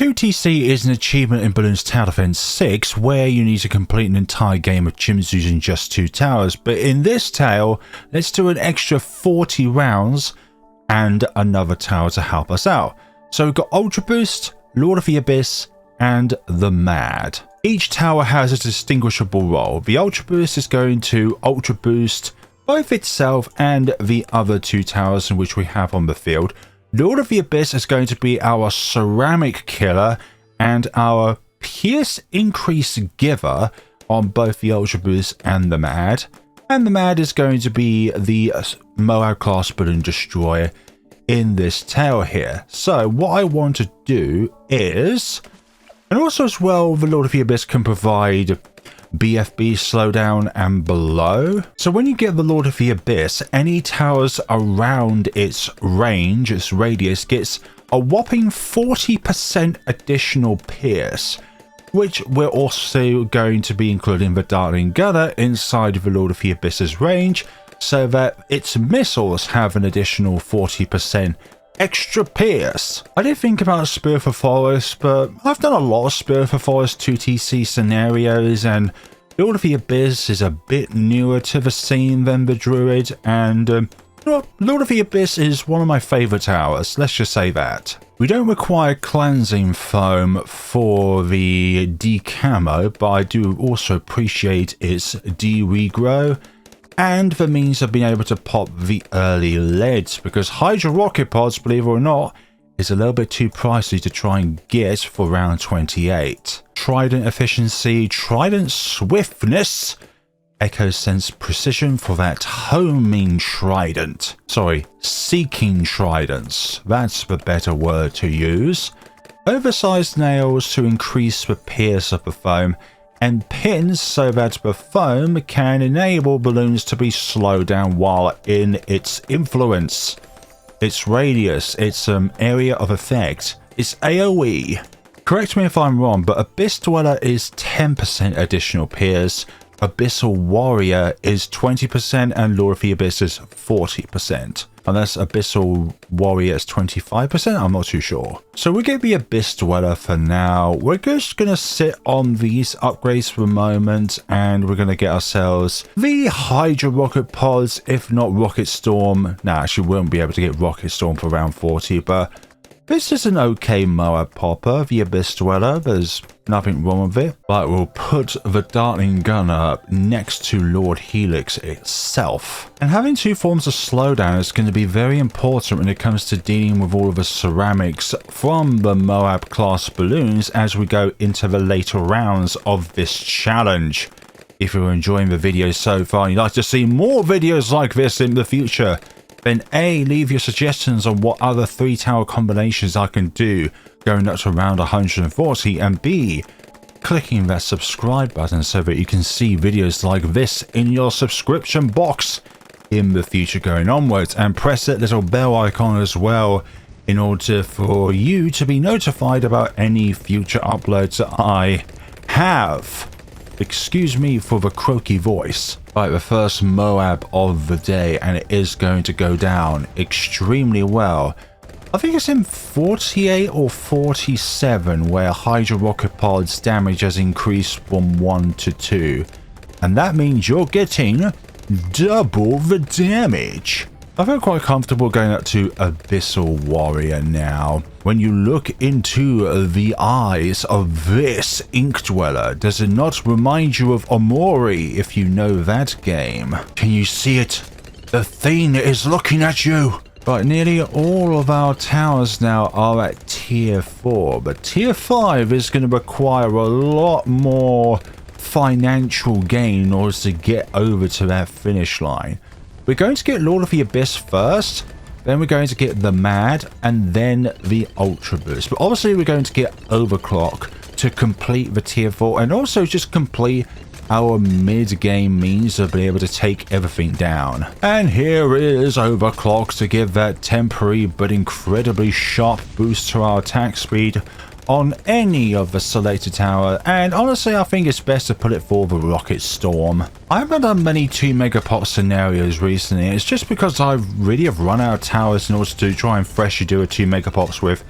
2TC is an achievement in Bloons Tower Defense 6 where you need to complete an entire game of chimps using just 2 towers, but in this tale, let's do an extra 40 rounds and another tower to help us out. So we've got Ultraboost, Lord of the Abyss, and the M.A.D. Each tower has a distinguishable role. The Ultraboost is going to Ultra Boost both itself and the other 2 towers in which we have on the field. Lord of the Abyss is going to be our ceramic killer and our pierce increase giver on both the Ultra Boost and the M.A.D. And the M.A.D is going to be the M.A.D class balloon destroyer in this tale here. So what I want to do is, and also as well, the Lord of the Abyss can provide BFB slowdown and below. So when you get the Lord of the Abyss, any towers around its range, its radius, gets a whopping 40% additional pierce, which we're also going to be including the Dartling Gunner inside of the Lord of the Abyss's range, so that its missiles have an additional 40% extra pierce. I did think about Spirit of the Forest, but I've done a lot of Spirit of the Forest 2TC scenarios, and Lord of the Abyss is a bit newer to the scene than the Druid, and Lord of the Abyss is one of my favourite towers, let's just say that. We don't require cleansing foam for the decamo, but I do also appreciate its de-regrow and the means of being able to pop the early leads, because Hydra rocket pods, believe it or not, is a little bit too pricey to try and get for round 28. Trident efficiency, Trident swiftness, Echo Sense precision for that homing trident. Sorry, seeking tridents. That's the better word to use. Oversized nails to increase the pierce of the foam, and pins so that the foam can enable balloons to be slowed down while in its influence. Its radius, its area of effect, its AoE. Correct me if I'm wrong, but Abyss Dweller is 10% additional pierce, Abyssal Warrior is 20%, and Lord of the Abyss is 40%. Unless Abyssal Warrior is 25%, I'm not too sure. So we get the Abyss Dweller for now. We're just going to sit on these upgrades for a moment, and we're going to get ourselves the Hydra rocket pods, if not Rocket Storm. Nah, actually we won't be able to get Rocket Storm for round 40, but this is an okay M.A.D popper, the Abyss Dweller. There's nothing wrong with it, but we'll put the Dartling Gunner next to Lord Helix itself. And having 2 forms of slowdown is going to be very important when it comes to dealing with all of the ceramics from the M.A.D class balloons as we go into the later rounds of this challenge. If you're enjoying the video so far and you'd like to see more videos like this in the future, then A, leave your suggestions on what other 3 tower combinations I can do going up to round 140, and B, clicking that subscribe button so that you can see videos like this in your subscription box in the future going onwards, and press that little bell icon as well in order for you to be notified about any future uploads that I have. Excuse me for the croaky voice. Right, the first M.A.D of the day, and it is going to go down extremely well. I think it's in 48 or 47 where Hydra rocket pods damage has increased from 1 to 2. And that means you're getting double the damage. I feel quite comfortable going up to Abyssal Warrior now. When you look into the eyes of this Ink Dweller, does it not remind you of Omori if you know that game? Can you see it? The thing is looking at you! Right, nearly all of our towers now are at tier 4, but tier 5 is going to require a lot more financial gain in order to get over to that finish line. We're going to get Lord of the Abyss first, then we're going to get the M.A.D, and then the Ultra Boost. But obviously we're going to get Overclock to complete the tier 4, and also just complete our mid-game means of being able to take everything down. And here is Overclock to give that temporary but incredibly sharp boost to our attack speed on any of the selected tower, and honestly I think it's best to put it for the Rocket Storm. I haven't done many 2 megapop scenarios recently. It's just because I really have run out of towers in order to try and freshly do a 2 megapops with.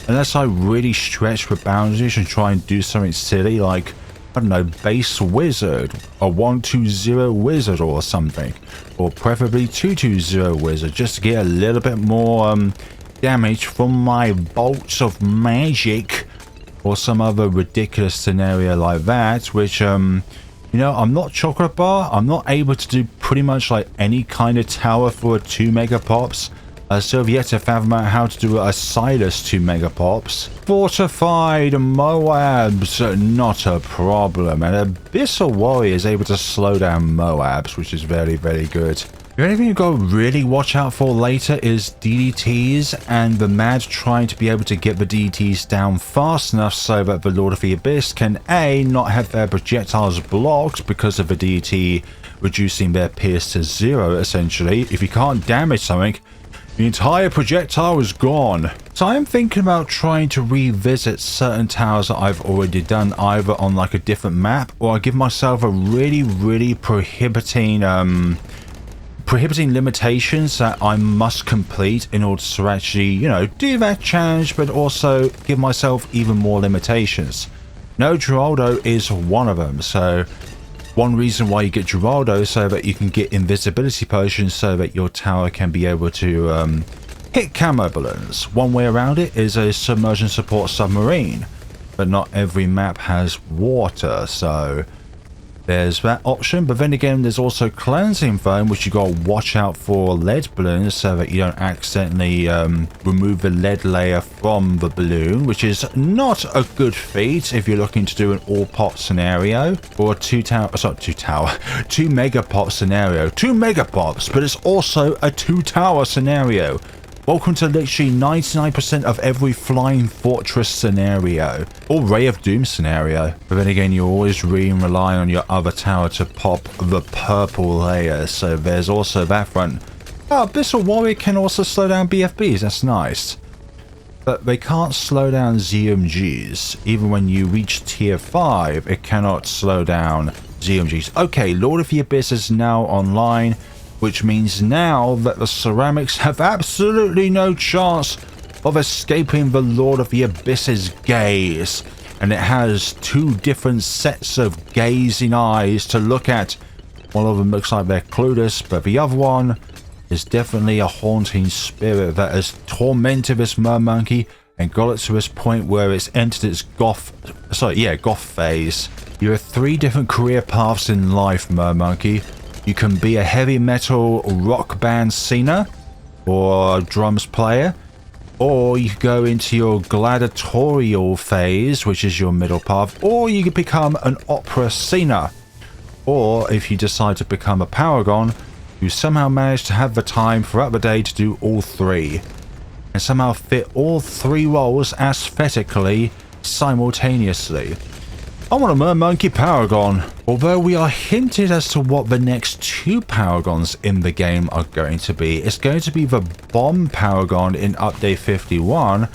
Unless I really stretch the boundaries and try and do something silly like, I don't know, base wizard, a 120 wizard or something, or preferably 220 wizard, just to get a little bit more damage from my bolts of magic, or some other ridiculous scenario like that, which you know, I'm not chocolate bar. I'm not able to do pretty much like any kind of tower for 2 megapops. I still have yet to fathom out how to do a Silas 2 megapops. Fortified Moabs, not a problem. And Abyssal Warrior is able to slow down Moabs, which is very, very good. The only thing you've got to really watch out for later is DDTs, and the M.A.D trying to be able to get the DDTs down fast enough so that the Lord of the Abyss can A, not have their projectiles blocked because of the DDT reducing their pierce to 0 essentially. If you can't damage something, the entire projectile is gone. So I'm thinking about trying to revisit certain towers that I've already done, either on like a different map, or I give myself a really prohibiting limitations that I must complete in order to actually, you know, do that challenge, but also give myself even more limitations. No, Geraldo is one of them. So one reason why you get Geraldo, so that you can get invisibility potions, so that your tower can be able to hit camo balloons. One way around it is a submersion support submarine, but not every map has water, so there's that option. But then again, there's also cleansing foam, which you got to watch out for lead balloons so that you don't accidentally remove the lead layer from the balloon, which is not a good feat if you're looking to do an all pop scenario, or a 2 megapop scenario. 2 megapops, but it's also a 2 tower scenario. Welcome to literally 99% of every Flying Fortress scenario, or Ray of Doom scenario. But then again, you always rely on your other tower to pop the purple layer, so there's also that front. Oh, Abyssal Warrior can also slow down BFBs, that's nice. But they can't slow down ZMGs. Even when you reach tier 5, it cannot slow down ZMGs. Okay, Lord of the Abyss is now online, which means now that the ceramics have absolutely no chance of escaping the Lord of the Abyss's gaze. And it has 2 different sets of gazing eyes to look at. One of them looks like they're clueless, but the other one is definitely a haunting spirit that has tormented this Mermonkey and got it to this point where it's entered its goth phase. You have 3 different career paths in life, Mermonkey. You can be a heavy metal rock band singer or a drums player, or you go into your gladiatorial phase, which is your middle path, or you can become an opera singer. Or if you decide to become a paragon, you somehow manage to have the time throughout the day to do all 3, and somehow fit all 3 roles aesthetically simultaneously. I want a Mermonkey Paragon. Although we are hinted as to what the next 2 Paragons in the game are going to be. It's going to be the Bomb Paragon in Update 51.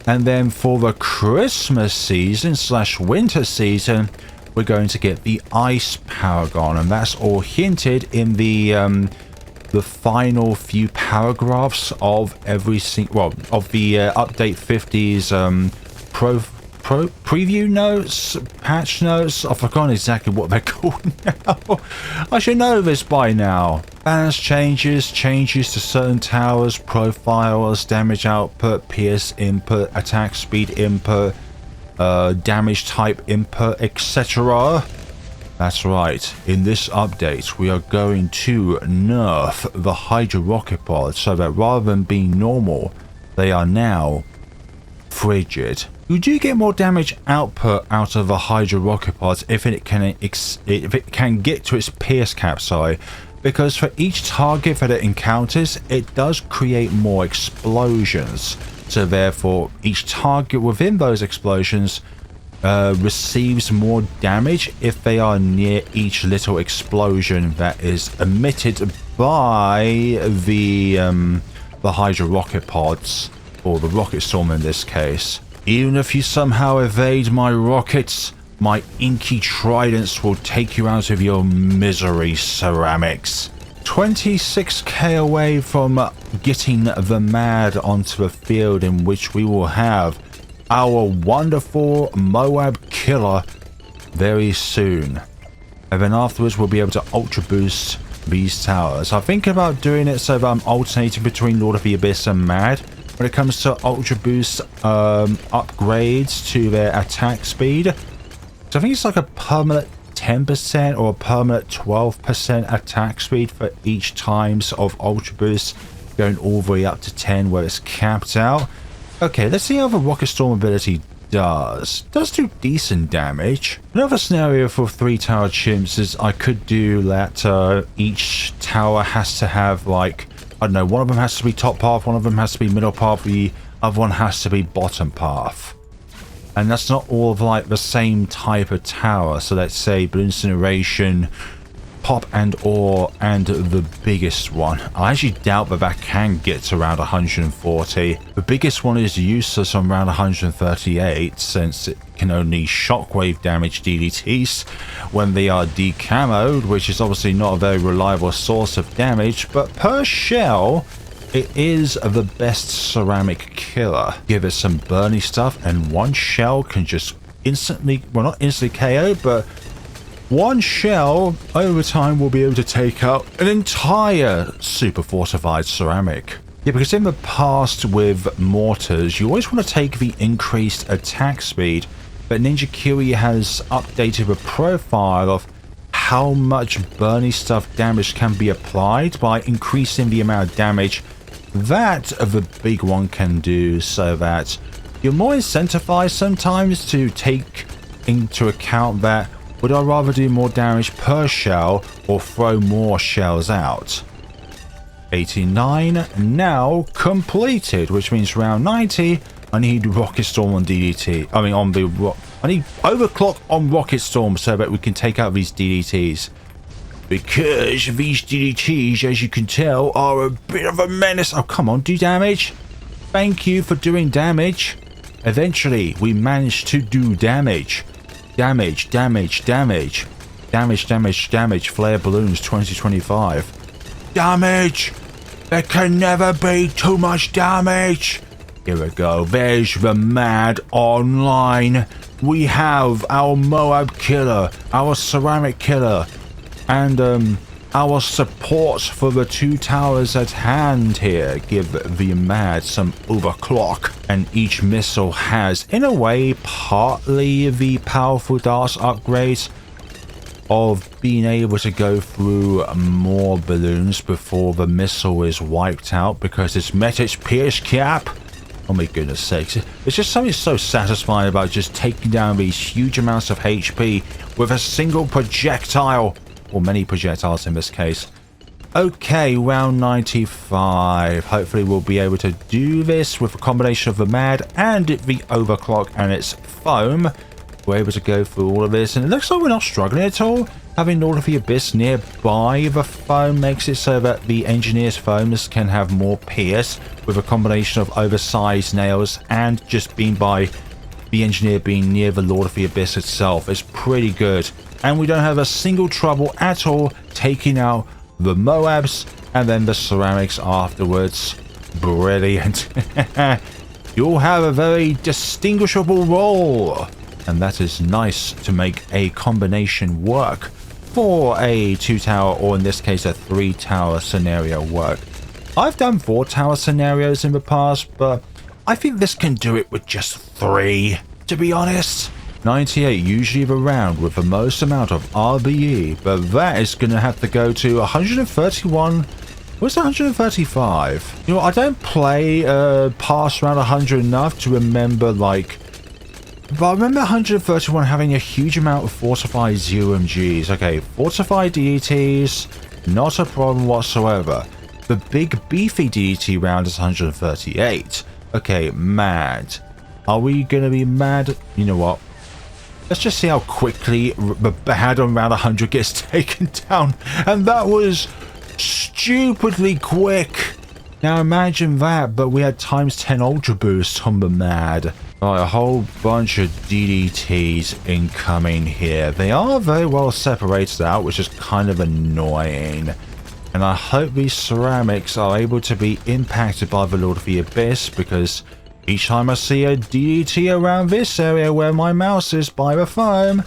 And then for the Christmas season / winter season, we're going to get the Ice Paragon. And that's all hinted in the final few paragraphs of every single, of the Update 50's preview notes, patch notes. I've forgotten exactly what they're called now. I should know this by now. Balance changes to certain towers, profiles, damage output, pierce input, attack speed input, damage type input, etc. That's right, in this update we are going to nerf the Hydra rocket pods so that rather than being normal, they are now frigid. You do get more damage output out of a Hydra rocket pod if it can get to its pierce cap, because for each target that it encounters, it does create more explosions. So therefore, each target within those explosions receives more damage if they are near each little explosion that is emitted by the Hydra rocket pods, or the rocket storm in this case. Even if you somehow evade my rockets, my inky tridents will take you out of your misery, ceramics. 26k away from getting the M.A.D onto the field, in which we will have our wonderful Moab killer very soon. And then afterwards we'll be able to Ultra Boost these towers. I'm thinking about doing it so that I'm alternating between Lord of the Abyss and M.A.D. when it comes to Ultra Boost upgrades to their attack speed. So I think it's like a permanent 10% or a permanent 12% attack speed for each times of Ultra Boost, going all the way up to 10 where it's capped out. Okay, let's see how the Rocket Storm ability does do decent damage. Another scenario for 3 tower chimps is I could do that each tower has to have, like, I don't know, one of them has to be top path, one of them has to be middle path, the other one has to be bottom path. And that's not all of like the same type of tower. So let's say Balloon Incineration, Pop and Ore, and the biggest one. I actually doubt that that can get to around 140. The biggest one is useless on around 138 since it can only shockwave damage DDTs when they are decamoed, which is obviously not a very reliable source of damage, but per shell it is the best ceramic killer. Give it some burny stuff and one shell can just instantly, well, not instantly KO, but one shell over time will be able to take out an entire super fortified ceramic. Yeah, because in the past with mortars, you always want to take the increased attack speed, but Ninja Kiwi has updated the profile of how much burny stuff damage can be applied by increasing the amount of damage that the big one can do, so that you're more incentivized sometimes to take into account that would I rather do more damage per shell or throw more shells out. 89 now completed, which means round 90 I need Rocket Storm on DDT. I mean on the I need Overclock on Rocket Storm so that we can take out these DDTs. Because these DDTs, as you can tell, are a bit of a menace. Oh, come on, do damage. Thank you for doing damage. Eventually, we managed to do damage. Damage, damage, damage. Damage, damage, damage. Flare Balloons 2025. Damage! There can never be too much damage. Here we go. There's the M.A.D online. We have our Moab killer, our ceramic killer, and our support for the 2 towers at hand here. Give the M.A.D some overclock, and each missile has, in a way, partly the powerful darts upgrades of being able to go through more balloons before the missile is wiped out because it's met its pierce cap. Oh my goodness sakes. It's just something so satisfying about just taking down these huge amounts of HP with a single projectile. Or many projectiles in this case. Okay, round 95. Hopefully we'll be able to do this with a combination of the M.A.D and the overclock and its foam. We're able to go through all of this, and it looks like we're not struggling at all. Having Lord of the Abyss nearby the foam makes it so that the engineer's foams can have more pierce with a combination of oversized nails and just being by the engineer being near the Lord of the Abyss itself. It's pretty good. And we don't have a single trouble at all taking out the Moabs and then the ceramics afterwards. Brilliant. You'll have a very distinguishable role. And that is nice to make a combination work for a 2-tower, or in this case a 3-tower scenario work. I've done 4-tower scenarios in the past, but I think this can do it with just 3, to be honest. 98 usually the round with the most amount of RBE, but that is going to have to go to 131. What's 135? You know, I don't play past round 100 enough to remember, like, but I remember 131 having a huge amount of fortified UMGs. Okay, fortified DETs, not a problem whatsoever. The big beefy DET round is 138. Okay, M.A.D. Are we going to be M.A.D? You know what? Let's just see how quickly the bad on round 100 gets taken down. And that was stupidly quick. Now imagine that, but we had times 10 Ultra Boost on the M.A.D. Right, a whole bunch of DDTs incoming here. They are very well separated out, which is kind of annoying. And I hope these ceramics are able to be impacted by the Lord of the Abyss, because Each time I see a DDT around this area where my mouse is by the foam,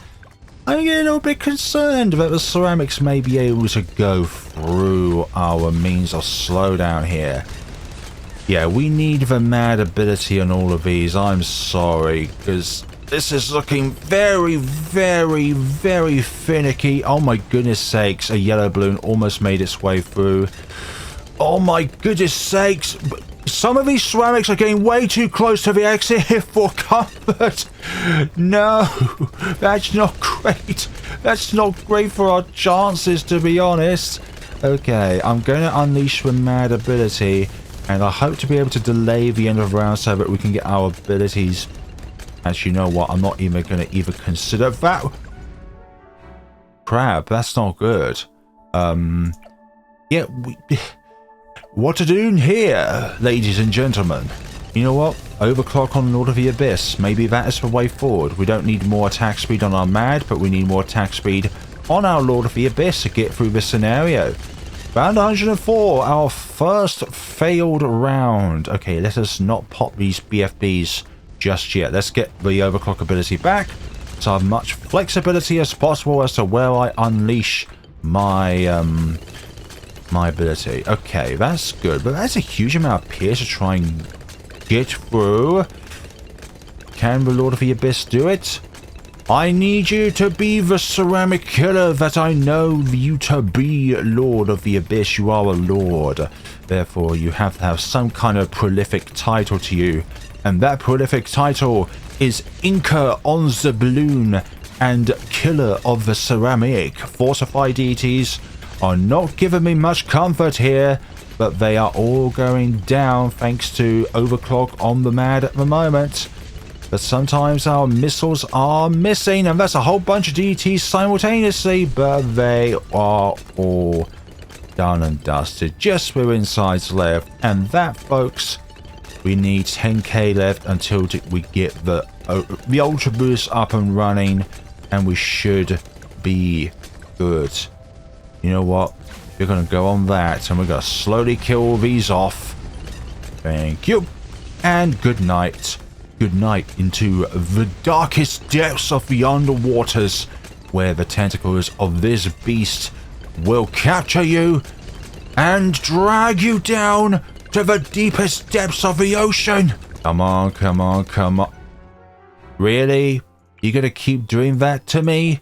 I'm getting a little bit concerned that the ceramics may be able to go through our means of slowdown here. Yeah, we need the M.A.D ability on all of these. I'm sorry, because this is looking very, very, very finicky. Oh my goodness sakes, a yellow balloon almost made its way through. Oh my goodness sakes. Some of these ceramics are getting way too close to the exit here for comfort. No, that's not great. That's not great for our chances, to be honest. Okay, I'm going to unleash the M.A.D ability, and I hope to be able to delay the end of the round so that we can get our abilities. Actually, you know what? I'm not even going to even consider that. Crap, that's not good. Yeah, what to do here, ladies and gentlemen? You know what? Overclock on Lord of the Abyss. Maybe that is the way forward. We don't need more attack speed on our M.A.D, but we need more attack speed on our Lord of the Abyss to get through this scenario. Round 104, our first failed round. Okay, let us not pop these BFBs just yet. Let's get the overclock ability back so I have much flexibility as possible as to where I unleash my my ability. Okay, that's good, but that's a huge amount of Pierce to try and get through. Can the Lord of the Abyss do it? I need you to be the ceramic killer that I know you to be, Lord of the Abyss. You are a lord. Therefore, you have to have some kind of prolific title to you. And that prolific title is Inker on the Balloon and Killer of the Ceramic. Fortified deities are not giving me much comfort here, but they are all going down thanks to overclock on the M.A.D at the moment. But sometimes our missiles are missing, and that's a whole bunch of DTs simultaneously, but they are all done and dusted. Just with insides left, and that, folks, we need 10k left until we get the Ultraboost up and running, and we should be good. You know what? We're going to go on that, and we're going to slowly kill these off. Thank you, and good night. Good night into the darkest depths of the underwaters, where the tentacles of this beast will capture you and drag you down to the deepest depths of the ocean. Come on, come on, come on. Really? You gonna keep doing that to me?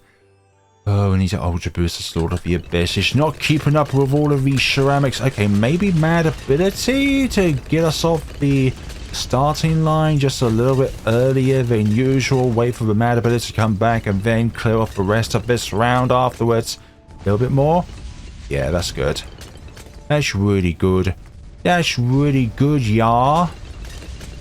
Oh, we need to Ultra Boost the Lord of the Abyss. It's not keeping up with all of these ceramics. Okay, maybe M.A.D ability to get us off the starting line just a little bit earlier than usual. Wait for the M.A.D ability to come back and then clear off the rest of this round afterwards. A little bit more. Yeah, that's good. That's really good. That's really good, yeah.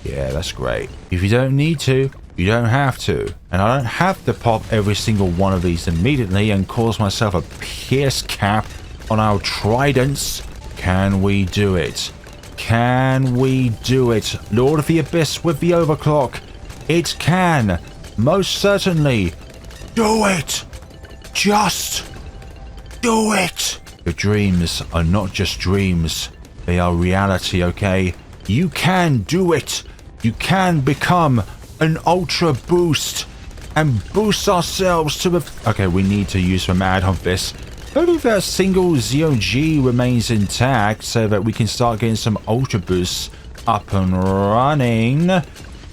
Yeah, that's great. If you don't need to, you don't have to. And I don't have to pop every single one of these immediately and cause myself a pierce cap on our tridents. Can we do it? Can we do it? Lord of the Abyss with the overclock. It can. Most certainly. Do it. Just do it. The dreams are not just dreams. They are reality, okay? You can do it. You can become an Ultra Boost and boost ourselves to the... Okay, we need to use the M.A.D on this. Only that single ZOG remains intact so that we can start getting some Ultra Boosts up and running.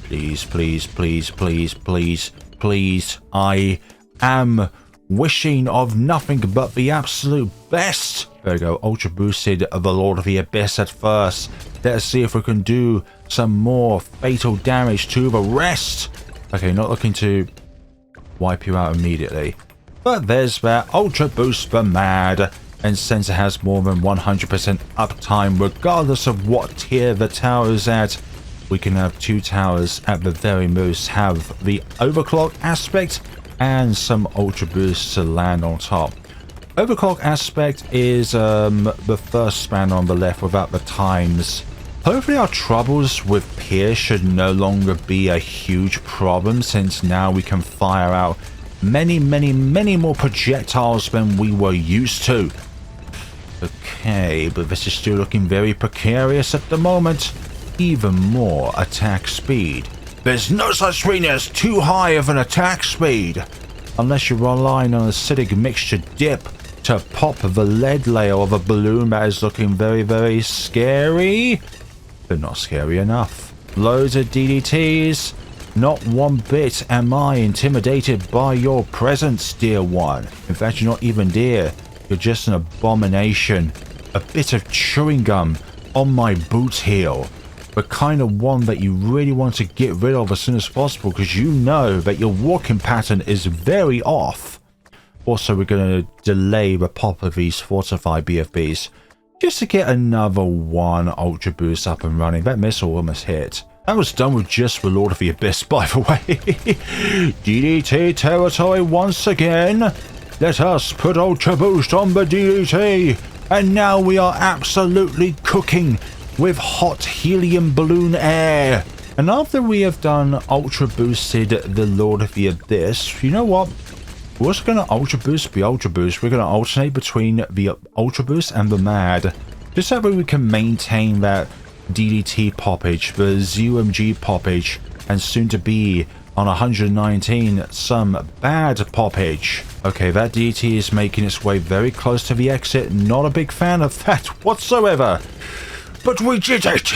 Please, please, please, please, please, please. I am wishing of nothing but the absolute best. There we go. Ultra Boosted the Lord of the Abyss at first. Let's see if we can do some more fatal damage to the rest. Okay, not looking to wipe you out immediately. But there's that Ultra Boost for M.A.D, and since it has more than 100% uptime regardless of what tier the tower is at, we can have 2 towers at the very most have the overclock aspect and some Ultra Boosts to land on top. Overclock aspect is the first span on the left without the times. Hopefully our troubles with Pierce should no longer be a huge problem, since now we can fire out many more projectiles than we were used to. Okay, but this is still looking very precarious at the moment. even more attack speed. There's no such thing as too high of an attack speed, unless you're relying on acidic mixture dip to pop the lead layer of a balloon that is looking very, very scary, but not scary enough. Loads of DDTs. Not one bit am I intimidated by your presence, dear one. In fact, you're not even dear. You're just an abomination. A bit of chewing gum on my boot heel. The kind of one that you really want to get rid of as soon as possible because you know that your walking pattern is very off. Also, we're going to delay the pop of these fortified BFBs just to get another one Ultra Boost up and running. That missile almost hit. That was done with just the Lord of the Abyss, by the way. DDT territory once again. Let us put Ultra Boost on the DDT. And now we are absolutely cooking with hot helium balloon air. And after we have done Ultra Boosted the Lord of the Abyss, you know what? We're also going to Ultra Boost the Ultra Boost. We're going to alternate between the Ultra Boost and the M.A.D. Just that way we can maintain that DDT poppage, the ZUMG poppage, and soon to be on 119 some bad poppage. Okay, that DDT is making its way very close to the exit. Not a big fan of that whatsoever. But we did it!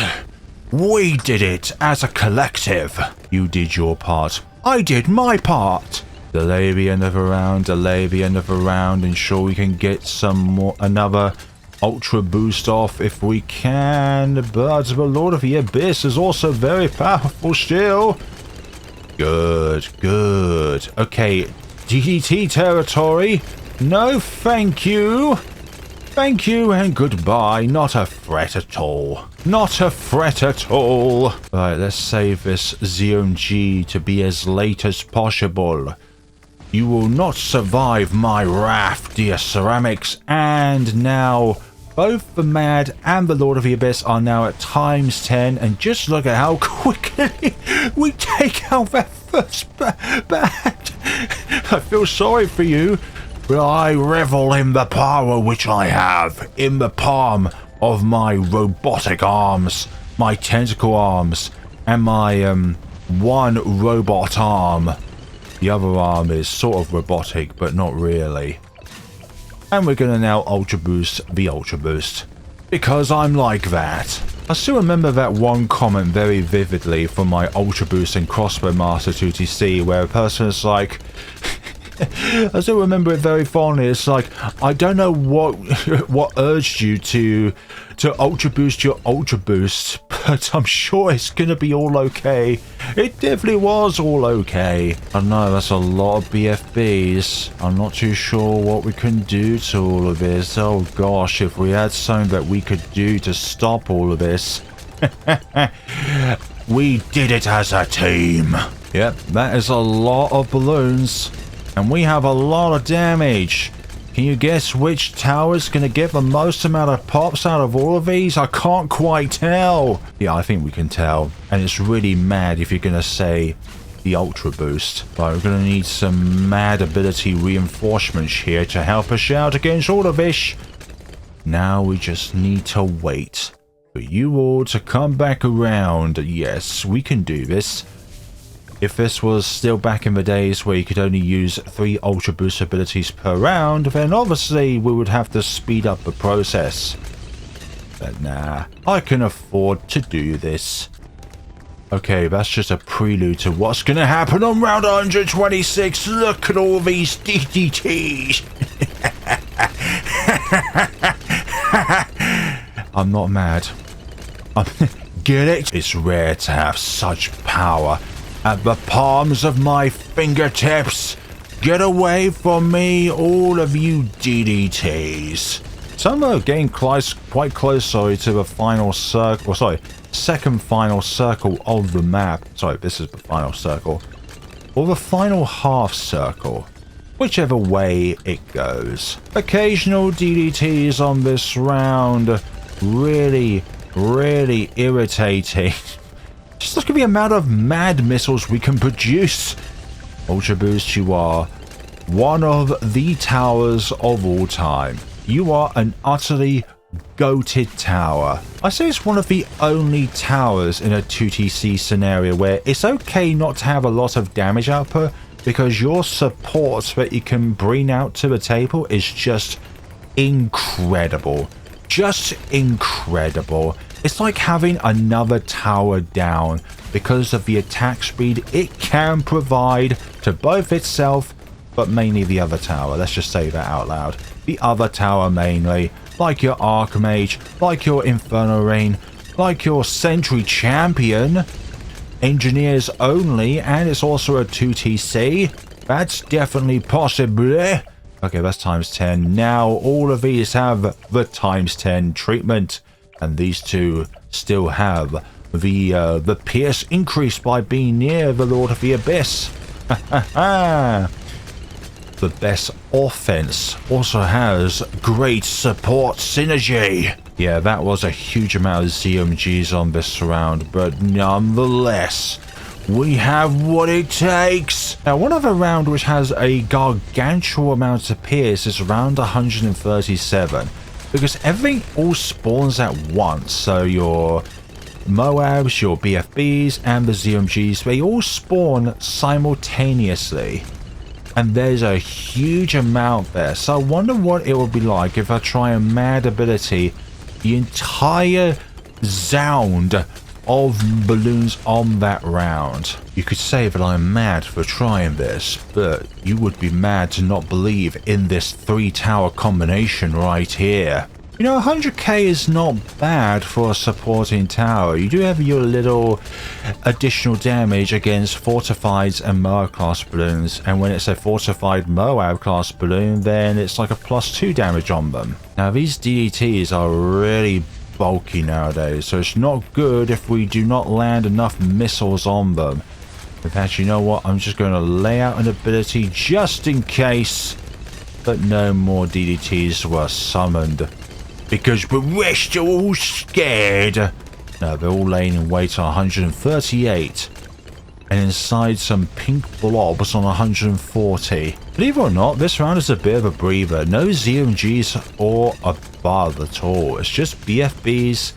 We did it as a collective. You did your part. I did my part. Delay the end of a round, delay the end of a round, ensure we can get some more, another Ultra Boost off if we can. But the Lord of the Abyss is also very powerful still. Good, good. Okay, DDT territory. No, thank you. Thank you and goodbye. Not a threat at all. Not a threat at all. Right, let's save this ZMG to be as late as possible. You will not survive my wrath, dear ceramics. And now both the M.A.D and the Lord of the Abyss are now at ×10. And just look at how quickly we take out that first bat. I feel sorry for you. But I revel in the power which I have in the palm of my robotic arms, my tentacle arms, and my one robot arm. The other arm is sort of robotic, but not really. And we're going to now Ultra Boost the Ultra Boost, because I'm like that. I still remember that one comment very vividly from my Ultra Boost and Crossbow Master 2TC, where a person is like... I still remember it very fondly. It's like, I don't know what urged you to Ultra Boost your Ultra Boost, but I'm sure it's gonna be all okay. It definitely was all okay. I know that's a lot of BFBs. I'm not too sure what we can do to all of this. Oh gosh, if we had something that we could do to stop all of this. We did it as a team. Yep, that is a lot of balloons. And we have a lot of damage. Can you guess which tower is going to get the most amount of pops out of all of these? I can't quite tell. Yeah, I think we can tell. And it's really mad if you're going to say the Ultra Boost. But we're going to need some mad ability reinforcements here to help us out against all of this. Now we just need to wait for you all to come back around. Yes, we can do this. If this was still back in the days where you could only use 3 Ultra Boost abilities per round, then obviously we would have to speed up the process. But nah, I can afford to do this. Okay, that's just a prelude to what's going to happen on round 126. Look at all these DDTs. I'm not mad. Get it? It's rare to have such power at the palms of my fingertips. Get away from me, all of you DDTs. Some are getting quite close, to the final circle. Second final circle of the map. Sorry, this is the final circle. Or the final half circle. Whichever way it goes. Occasional DDTs on this round. Really, really irritating. Just look at the amount of M.A.D missiles we can produce. Ultra Boost, you are one of the towers of all time. You are an utterly goated tower. I say it's one of the only towers in a 2TC scenario where it's okay not to have a lot of damage output, because your support that you can bring out to the table is just incredible. Just incredible. It's like having another tower down because of the attack speed it can provide to both itself, but mainly the other tower. Let's just say that out loud. The other tower mainly, like your Archmage, like your Inferno Rain, like your Sentry Champion, Engineers only, and it's also a 2TC. That's definitely possible. Okay, that's times 10. Now all of these have the times 10 treatment, and these two still have the pierce increase by being near the Lord of the Abyss. The best offense also has great support synergy. Yeah, that was a huge amount of ZMGs on this round, but nonetheless, we have what it takes. Now, one other round which has a gargantuan amount of pierce is round 137, because everything all spawns at once. So your Moabs, your BFBs, and the ZMGs, they all spawn simultaneously. And there's a huge amount there. So I wonder what it would be like if I try a mad ability the entire sound of balloons on that round. You could say that I'm mad for trying this, but you would be mad to not believe in this 3-tower combination right here. You know, 100k is not bad for a supporting tower. You do have your little additional damage against fortifieds and Moab class balloons, and when it's a fortified Moab class balloon, then it's like a +2 damage on them. Now these DDTs are really bulky nowadays, so it's not good if we do not land enough missiles on them. In fact, you know what? I'm just going to lay out an ability just in case, but no more DDTs were summoned. Because the rest are all scared. No, they're all laying in wait on 138. And inside some pink blobs on 140. Believe it or not, this round is a bit of a breather. No ZMGs or above at all. It's just BFBs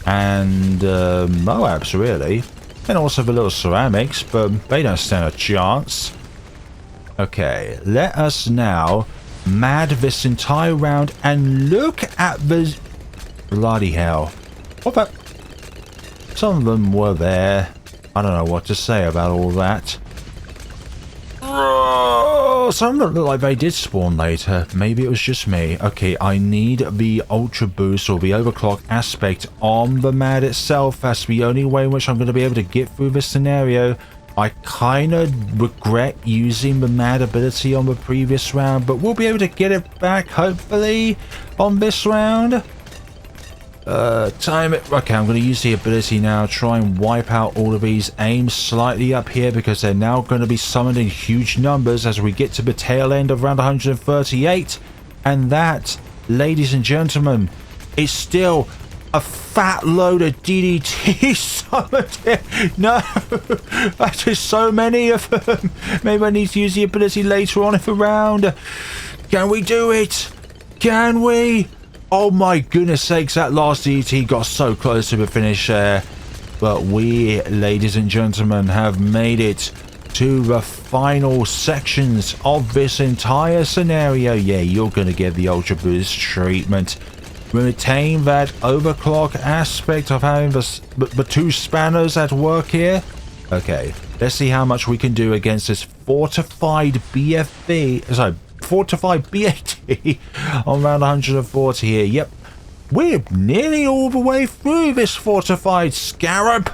and Moabs, really. And also the little ceramics, but they don't stand a chance. Okay, let us now mad this entire round and look at the bloody hell. What about some of them were there? I don't know what to say about all that. Some of them look like they did spawn later. Maybe it was just me. Okay, I need the Ultra Boost or the overclock aspect on the MAD itself. That's the only way in which I'm going to be able to get through this scenario. I kind of regret using the MAD ability on the previous round, but we'll be able to get it back, hopefully, on this round. Time it. Okay, I'm going to use the ability now, try and wipe out all of these. Aim slightly up here because they're now going to be summoned in huge numbers as we get to the tail end of round 138. And that, ladies and gentlemen, is still a fat load of DDT summoned here. No, that is so many of them. Maybe I need to use the ability later on in the round. Can we do it? Can we? Oh my goodness sakes, that last DDT got so close to the finish there. But we, ladies and gentlemen, have made it to the final sections of this entire scenario. Yeah, you're going to get the Ultra Boost treatment. Retain that overclock aspect of having the two spanners at work here. Okay, let's see how much we can do against this fortified BFB. Sorry, fortified BAT on round 140 here. Yep, we're nearly all the way through this fortified scarab.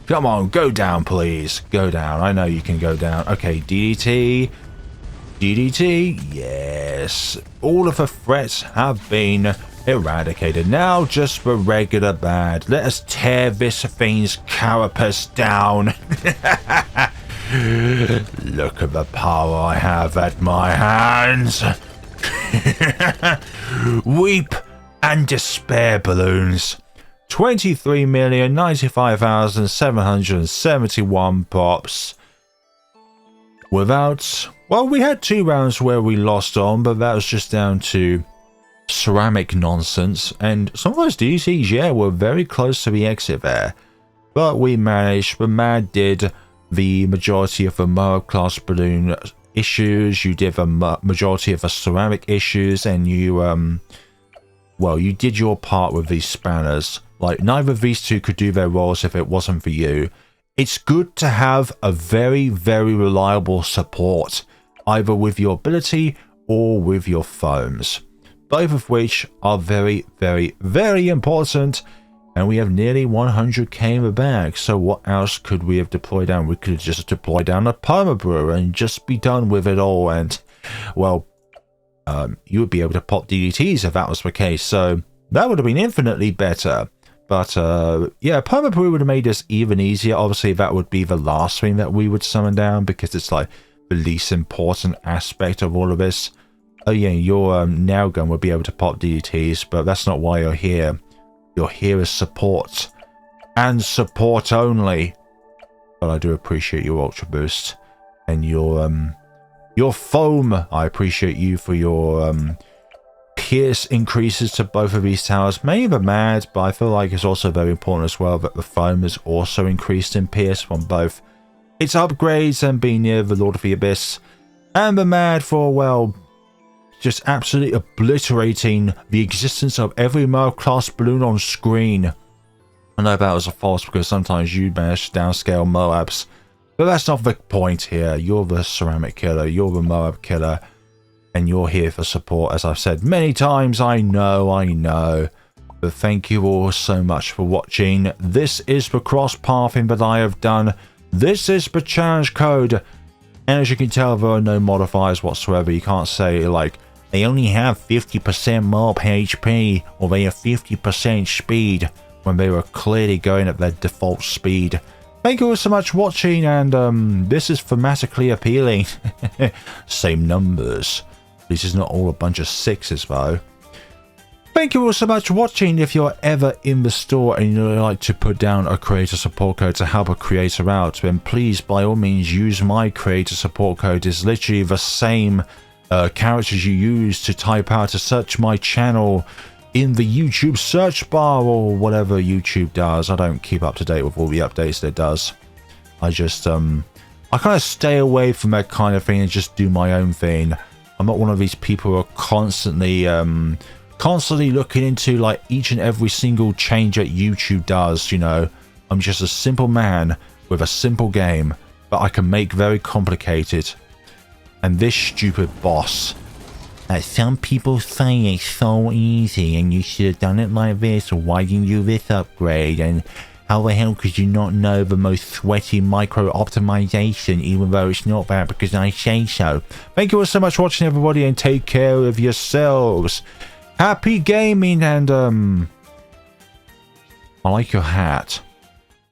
Come on, go down, please. Go down. I know you can go down. Okay, DDT. DDT. Yes. All of the threats have been eradicated. Now just the regular bad. Let us tear this thing's carapace down. Look at the power I have at my hands. Weep and despair balloons. 23,095,771 pops. Without, well, we had 2 rounds where we lost on, but that was just down to ceramic nonsense, and some of those DCs, yeah, were very close to the exit there, but we managed. The M.A.D did the majority of the Moab class balloon issues, you did the majority of the ceramic issues, and you well, you did your part with these spanners. Like, neither of these two could do their roles if it wasn't for you. It's good to have a very, very reliable support, either with your ability or with your foams, both of which are very, very, very important. And we have nearly 100k in the bag, so what else could we have deployed down? We could have just deployed down a perma-brewer and just be done with it all, and, well, you would be able to pop DDTs if that was the case, so that would have been infinitely better. But, yeah, perma-brewer would have made this even easier. Obviously, that would be the last thing that we would summon down, because it's, like, the least important aspect of all of this. Oh, yeah, your nail gun would be able to pop DDTs, but that's not why you're here. You're here as support, and support only. But I do appreciate your Ultra Boost and your foam. I appreciate you for your pierce increases to both of these towers. Mainly the M.A.D, but I feel like it's also very important as well that the foam is also increased in pierce on both its upgrades and being near the Lord of the Abyss, and the M.A.D for, well, just absolutely obliterating the existence of every Moab class balloon on screen. I know that was a false, because sometimes you manage to downscale Moabs, but that's not the point here. You're the ceramic killer, you're the Moab killer, and you're here for support, as I've said many times. I know. But thank you all so much for watching. This is the cross-pathing that I have done. This is the challenge code. And as you can tell, there are no modifiers whatsoever. You can't say, like, they only have 50% mob HP, or they have 50% speed, when they were clearly going at their default speed. Thank you all so much for watching, and this is thematically appealing. Same numbers. This is not all a bunch of sixes, though. Thank you all so much for watching. If you're ever in the store and you'd like to put down a creator support code to help a creator out, then please, by all means, use my creator support code. It's literally the same characters you use to type out to search my channel in the YouTube search bar, or whatever YouTube does. I don't keep up to date with all the updates that it does. I just I kind of stay away from that kind of thing and just do my own thing. I'm not one of these people who are constantly looking into, like, each and every single change that YouTube does, you know. I'm just a simple man with a simple game that I can make very complicated. And this stupid boss, some people say it's so easy and you should have done it like this, or why didn't you do this upgrade, and how the hell could you not know the most sweaty micro optimization, even though it's not that because I say so. Thank you all so much for watching, everybody, and take care of yourselves. Happy gaming, and I like your hat.